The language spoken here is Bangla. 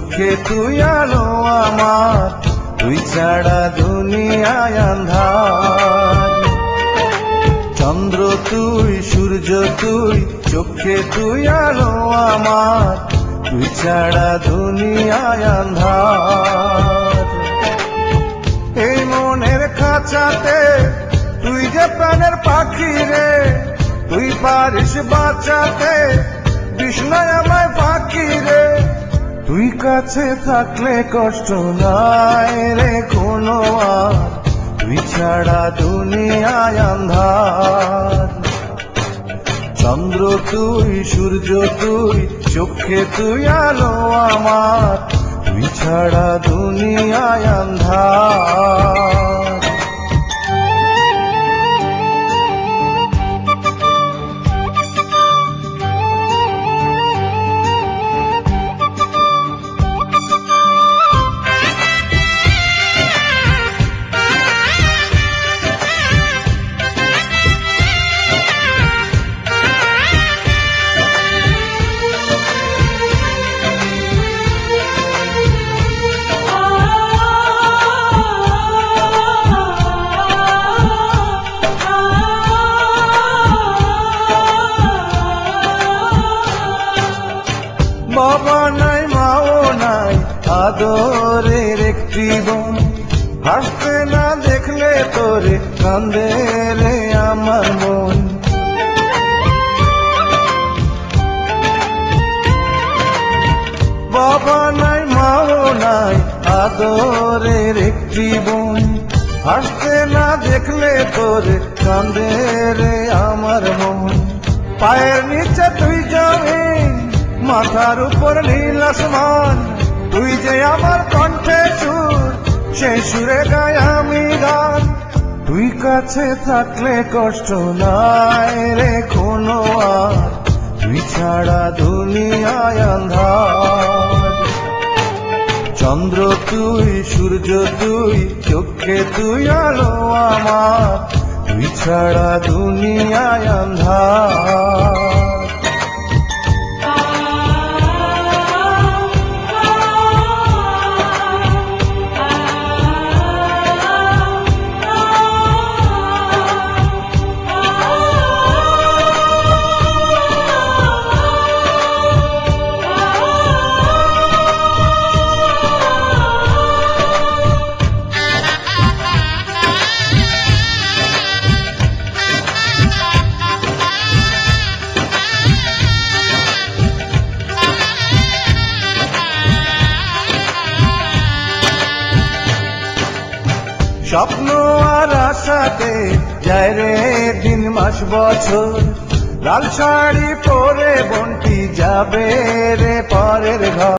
চোখে তুই আলো আমার, তুই ছাড়া দুনিয়ায় আন্ধার। চন্দ্র তুই, সূর্য তুই, চোখে তুই আলো আমার, তুই ছাড়া দুনিয়ায় আন্ধার। এই মনের খাঁচাতে তুই যে প্রাণের পাখি রে, তুই পারিস বাঁচাতে বিষ্ণায় আমায় ফাঁকি রে। তুই কাছে থাকলে কষ্ট নাই রে কোনো আর, তুই ছাড়া দুনিয়ায় আন্ধার। চন্দ্র তুই, সূর্য তুই, চোখে তুই আলো আমার, তুই ছাড়া দুনিয়ায় আন্ধার। বাবা নাই, মাও নাই, আদরের একটি বোন, হাসতে না দেখলে তোরে কান্দে রে আমার মন। বাবা নাই, মাও নাই, আদরের একটি বোন, হাসতে না দেখলে তোরে কান্দে রে আমার মন। পায়ের নিচে তুই জমিন, মাথার উপর নীল আসমান, তুই যে আমার কণ্ঠে সুর, সেই সুরে গাই আমি গান। তুই কাছে থাকলে কষ্ট নাই রে কোনো আর, তুই ছাড়া দুনিয়ায় আন্ধার। চন্দ্র তুই, সূর্য তুই, চোখে তুই আলো আমার, তুই ছাড়া দুনিয়ায় আন্ধার। স্বপ্ন আর আশাতে যায় রে দিন মাস বছর, লাল শাড়ি পরে বন্টি যাবে রে পরের ঘর।